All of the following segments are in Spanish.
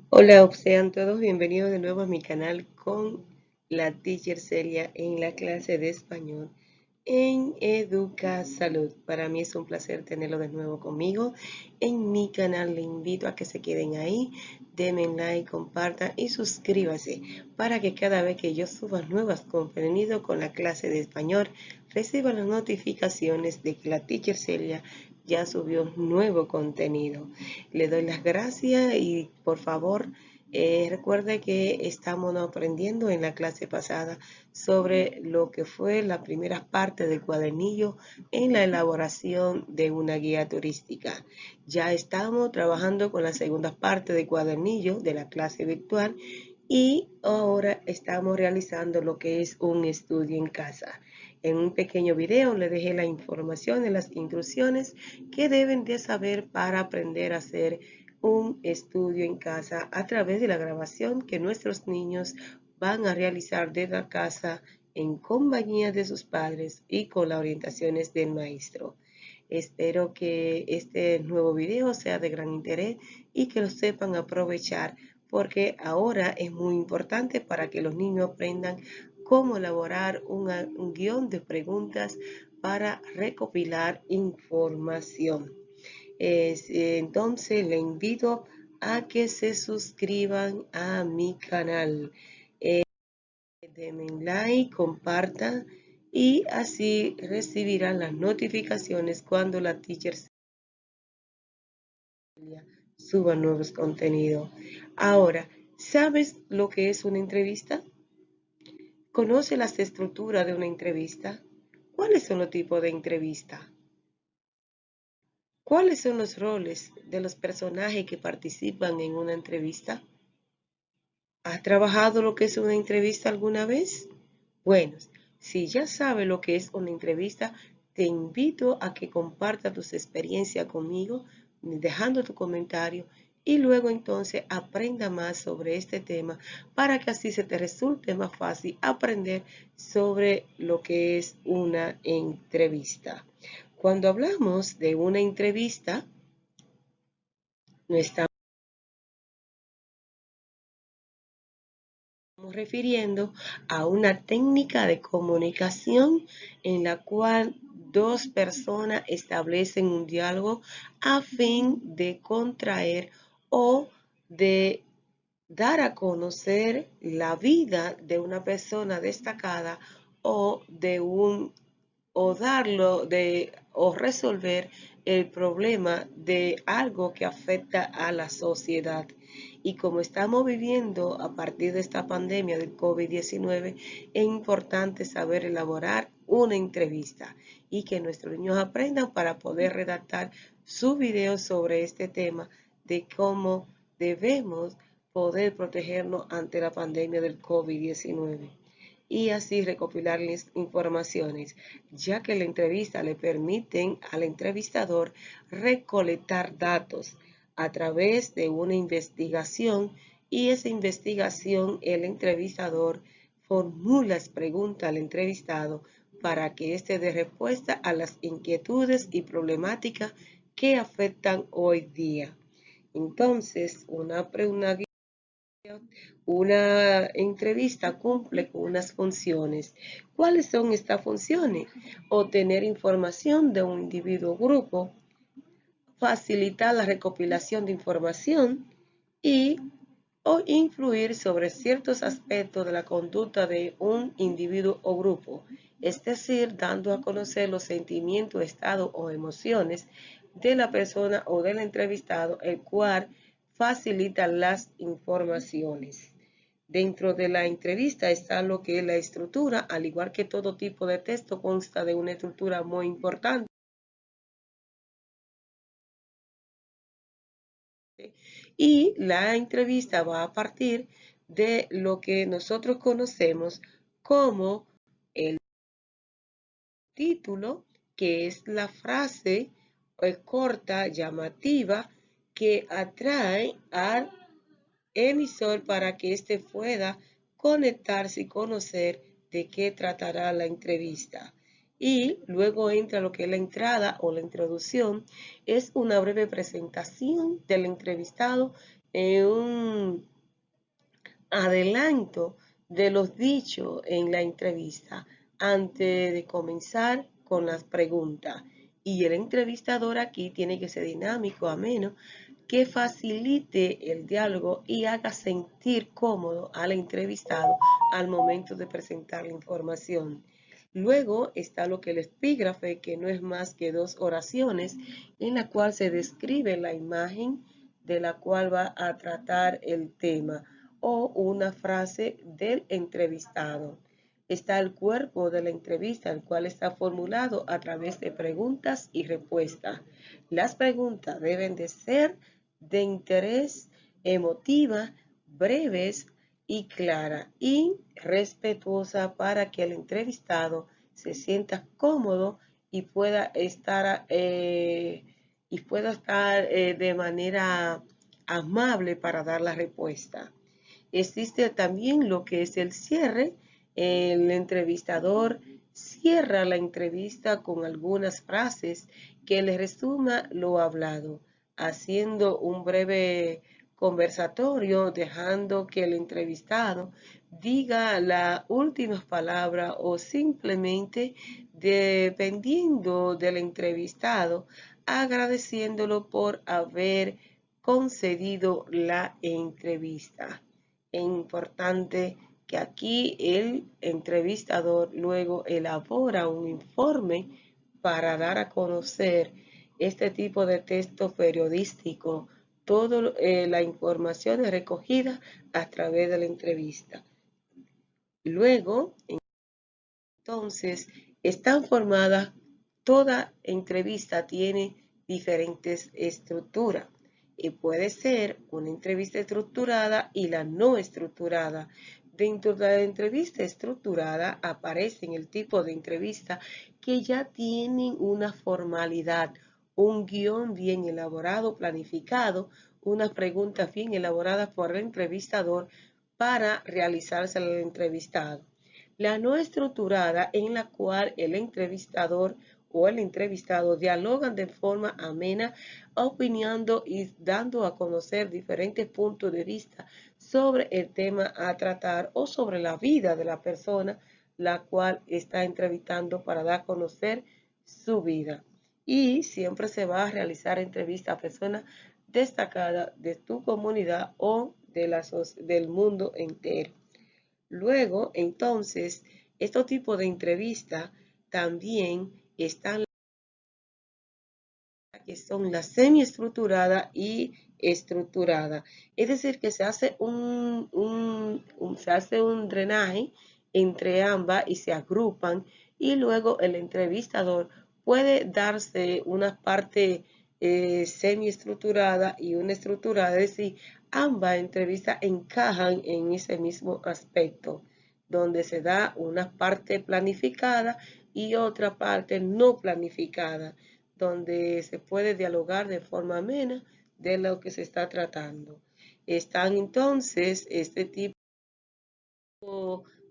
Hola, sean todos bienvenidos de nuevo a mi canal con la teacher Celia en la clase de español en Educa Salud. Para mí es un placer tenerlo de nuevo conmigo en mi canal. Le invito a que se queden ahí, denme like, compartan y suscríbase para que cada vez que yo suba nuevos contenidos con la clase de español reciban las notificaciones de que la teacher Celia ya subió nuevo contenido. Le doy las gracias y por favor recuerde que estamos aprendiendo en la clase pasada sobre lo que fue la primera parte del cuadernillo en la elaboración de una guía turística. Ya estamos trabajando con la segunda parte del cuadernillo de la clase virtual y ahora estamos realizando lo que es un estudio en casa. En un pequeño video le dejé la información de las instrucciones que deben de saber para aprender a hacer un estudio en casa a través de la grabación que nuestros niños van a realizar desde la casa en compañía de sus padres y con las orientaciones del maestro. Espero que este nuevo video sea de gran interés y que lo sepan aprovechar porque ahora es muy importante para que los niños aprendan cómo elaborar un guión de preguntas para recopilar información. Entonces le invito a que se suscriban a mi canal. Denme like, compartan y así recibirán las notificaciones cuando la teacher suba nuevos contenidos. Ahora, ¿sabes lo que es una entrevista? ¿Conoce las estructuras de una entrevista? ¿Cuáles son los tipos de entrevista? ¿Cuáles son los roles de los personajes que participan en una entrevista? ¿Has trabajado lo que es una entrevista alguna vez? Bueno, si ya sabes lo que es una entrevista, te invito a que compartas tus experiencias conmigo, dejando tu comentario y luego entonces aprenda más sobre este tema para que así se te resulte más fácil aprender sobre lo que es una entrevista. Cuando hablamos de una entrevista, no estamos refiriendo a una técnica de comunicación en la cual dos personas establecen un diálogo a fin de contraer o de dar a conocer la vida de una persona destacada o de un o darlo de o resolver el problema de algo que afecta a la sociedad. Y como estamos viviendo a partir de esta pandemia del COVID-19, es importante saber elaborar una entrevista y que nuestros niños aprendan para poder redactar su video sobre este tema de cómo debemos poder protegernos ante la pandemia del COVID-19 y así recopilarles informaciones, ya que la entrevista le permiten al entrevistador recolectar datos a través de una investigación y esa investigación el entrevistador formula las preguntas al entrevistado para que éste dé respuesta a las inquietudes y problemáticas que afectan hoy día. Entonces, una entrevista cumple con unas funciones. ¿Cuáles son estas funciones? Obtener información de un individuo o grupo, facilitar la recopilación de información y o influir sobre ciertos aspectos de la conducta de un individuo o grupo, es decir, dando a conocer los sentimientos, estados o emociones de la persona o del entrevistado, el cual facilita las informaciones. Dentro de la entrevista está lo que es la estructura, al igual que todo tipo de texto consta de una estructura muy importante. Y la entrevista va a partir de lo que nosotros conocemos como el título, que es la frase corta, llamativa, que atrae al emisor para que éste pueda conectarse y conocer de qué tratará la entrevista. Y luego entra lo que es la entrada o la introducción. Es una breve presentación del entrevistado un adelanto de los dichos en la entrevista antes de comenzar con las preguntas. Y el entrevistador aquí tiene que ser dinámico, ameno, que facilite el diálogo y haga sentir cómodo al entrevistado al momento de presentar la información. Luego está lo que el epígrafe, que no es más que dos oraciones en la cual se describe la imagen de la cual va a tratar el tema o una frase del entrevistado. Está el cuerpo de la entrevista, el cual está formulado a través de preguntas y respuestas. Las preguntas deben de ser de interés, emotiva, breves y clara y respetuosa para que el entrevistado se sienta cómodo y pueda estar, de manera amable para dar la respuesta. Existe también lo que es el cierre. El entrevistador cierra la entrevista con algunas frases que le resuma lo hablado, haciendo un breve conversatorio, dejando que el entrevistado diga la última palabra o simplemente, dependiendo del entrevistado, agradeciéndolo por haber concedido la entrevista. Es importante que aquí el entrevistador luego elabora un informe para dar a conocer este tipo de texto periodístico, toda la información es recogida a través de la entrevista. Luego, entonces, están formadas, toda entrevista tiene diferentes estructuras. Y puede ser una entrevista estructurada y la no estructurada. Dentro de la entrevista estructurada aparecen el tipo de entrevista que ya tienen una formalidad, un guión bien elaborado, planificado, unas preguntas bien elaboradas por el entrevistador para realizarse al entrevistado. La no estructurada, en la cual el entrevistador o el entrevistado dialogan de forma amena, opinando y dando a conocer diferentes puntos de vista sobre el tema a tratar o sobre la vida de la persona la cual está entrevistando para dar a conocer su vida. Y siempre se va a realizar entrevista a personas destacadas de tu comunidad o del mundo entero. Luego, entonces, estos tipos de entrevistas también están, que son la semiestructurada y estructurada. Es decir, que se hace se hace un drenaje entre ambas y se agrupan, y luego el entrevistador puede darse una parte semiestructurada y una estructurada, es decir, ambas entrevistas encajan en ese mismo aspecto, donde se da una parte planificada y otra parte no planificada, donde se puede dialogar de forma amena de lo que se está tratando. Están entonces este tipo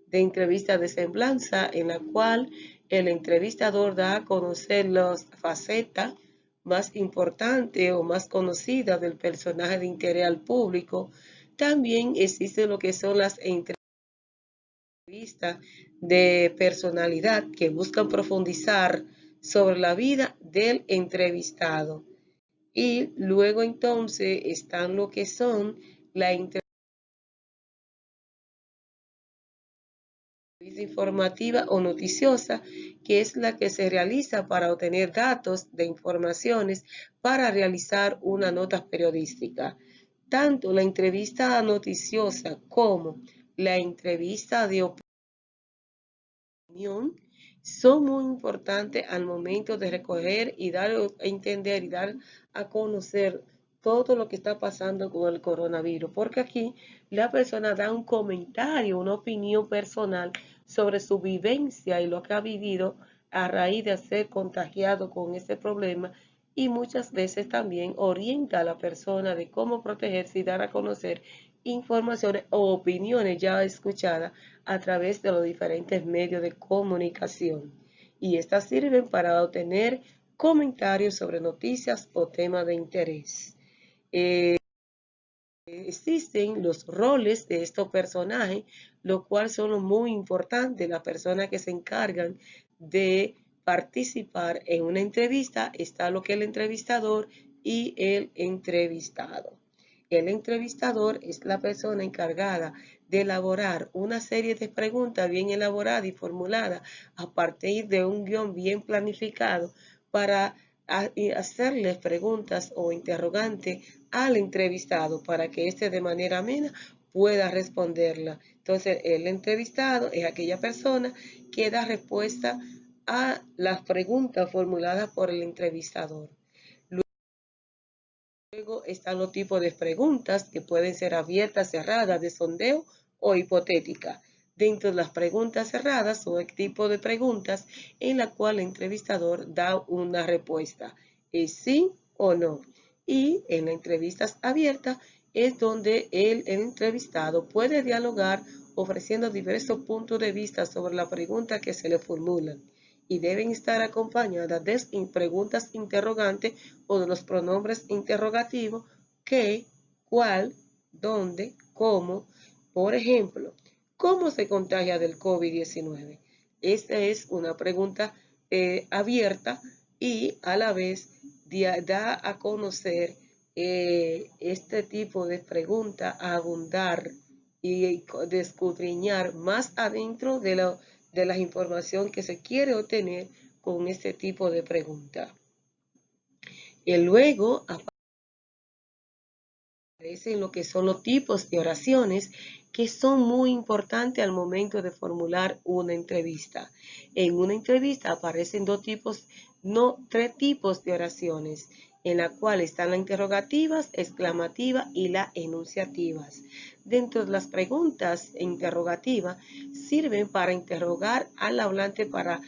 de entrevista de semblanza, en la cual el entrevistador da a conocer las facetas más importantes o más conocidas del personaje de interés al público. También existe lo que son las entrevistas de personalidad, que buscan profundizar sobre la vida del entrevistado. Y luego entonces están lo que son la entrevista informativa o noticiosa, que es la que se realiza para obtener datos de informaciones para realizar una nota periodística. Tanto la entrevista noticiosa como la entrevista de opinión son muy importantes al momento de recoger y dar a entender y dar a conocer todo lo que está pasando con el coronavirus, porque aquí la persona da un comentario, una opinión personal sobre su vivencia y lo que ha vivido a raíz de ser contagiado con ese problema, y muchas veces también orienta a la persona de cómo protegerse y dar a conocer informaciones o opiniones ya escuchadas a través de los diferentes medios de comunicación. Y estas sirven para obtener comentarios sobre noticias o temas de interés. existen los roles de estos personajes, lo cual son muy importantes. Las personas que se encargan de participar en una entrevista, está lo que es el entrevistador y el entrevistado. El entrevistador es la persona encargada de elaborar una serie de preguntas bien elaboradas y formuladas a partir de un guión bien planificado para hacerles preguntas o interrogantes al entrevistado para que éste de manera amena pueda responderla. Entonces, el entrevistado es aquella persona que da respuesta a las preguntas formuladas por el entrevistador. Luego están los tipos de preguntas que pueden ser abiertas, cerradas, de sondeo o hipotéticas. Dentro de las preguntas cerradas son el tipo de preguntas en la cual el entrevistador da una respuesta, es sí o no. Y en las entrevistas abiertas es donde el entrevistado puede dialogar ofreciendo diversos puntos de vista sobre la pregunta que se le formulan y deben estar acompañadas de preguntas interrogantes o de los pronombres interrogativos qué, cuál, dónde, cómo. Por ejemplo, ¿cómo se contagia del COVID-19? Esta es una pregunta abierta y a la vez da a conocer este tipo de pregunta, a abundar y descudriñar más adentro de la información que se quiere obtener con este tipo de pregunta. Y luego aparecen lo que son los tipos de oraciones que son muy importantes al momento de formular una entrevista. En una entrevista aparecen tres tipos de oraciones, en la cual están las interrogativas, exclamativas y las enunciativas. Dentro de las preguntas interrogativas sirven para interrogar al hablante para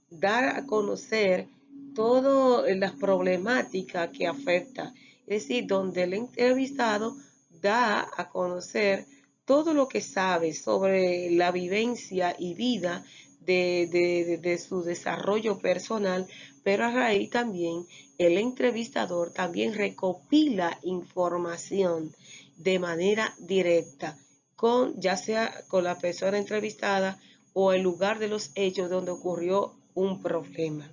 dar a conocer todas las problemáticas que afecta, es decir, donde el entrevistado da a conocer todo lo que sabe sobre la vivencia y vida de su desarrollo personal, pero a raíz también el entrevistador también recopila información de manera directa, ya sea con la persona entrevistada o el lugar de los hechos donde ocurrió un problema.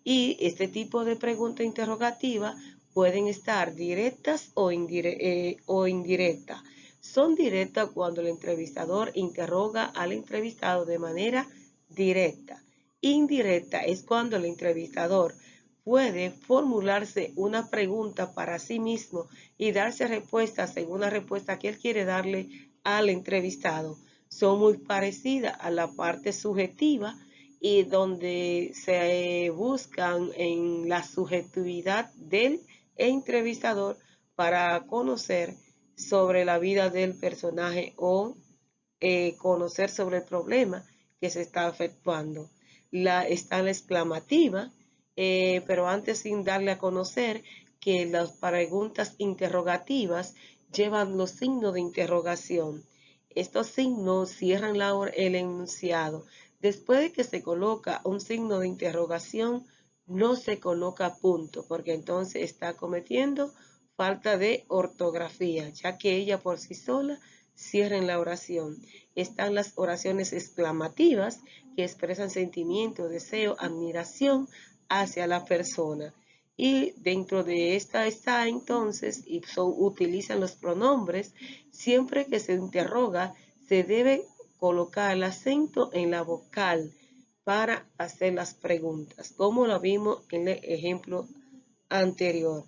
Y este tipo de pregunta interrogativa pueden estar directas o indirectas. Son directas cuando el entrevistador interroga al entrevistado de manera directa. Indirecta es cuando el entrevistador puede formularse una pregunta para sí mismo y darse respuesta según la respuesta que él quiere darle al entrevistado. Son muy parecidas a la parte subjetiva y donde se buscan en la subjetividad del entrevistador para conocer sobre la vida del personaje o conocer sobre el problema que se está efectuando. Está la exclamativa, pero antes sin darle a conocer que las preguntas interrogativas llevan los signos de interrogación. Estos signos cierran el enunciado. Después de que se coloca un signo de interrogación, no se coloca punto, porque entonces está cometiendo falta de ortografía, ya que ella por sí sola cierra la oración. Están las oraciones exclamativas, que expresan sentimiento, deseo, admiración hacia la persona. Y dentro de esta está entonces, utilizan los pronombres. Siempre que se interroga, se debe colocar el acento en la vocal para hacer las preguntas, como lo vimos en el ejemplo anterior.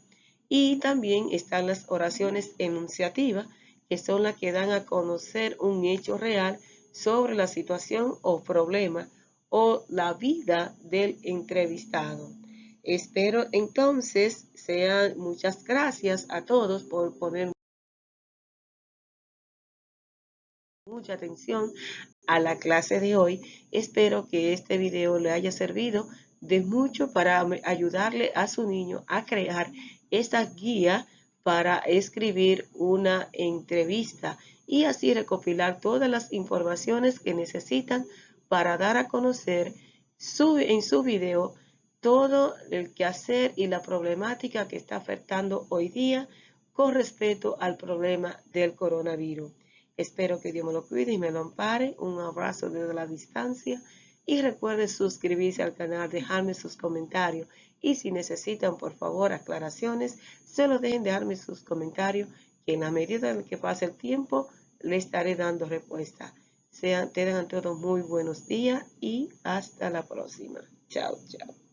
Y también están las oraciones enunciativas, que son las que dan a conocer un hecho real sobre la situación o problema o la vida del entrevistado. Espero entonces muchas gracias a todos por poner mucha atención a la clase de hoy. Espero que este video le haya servido de mucho para ayudarle a su niño a crear esta guía para escribir una entrevista y así recopilar todas las informaciones que necesitan para dar a conocer en su video todo el quehacer y la problemática que está afectando hoy día con respecto al problema del coronavirus. Espero que Dios me lo cuide y me lo ampare. Un abrazo desde la distancia y recuerden suscribirse al canal, dejarme sus comentarios y si necesitan por favor aclaraciones, solo dejen dejarme sus comentarios que en la medida en que pase el tiempo le estaré dando respuesta. Tengan todos muy buenos días y hasta la próxima. Chao, chao.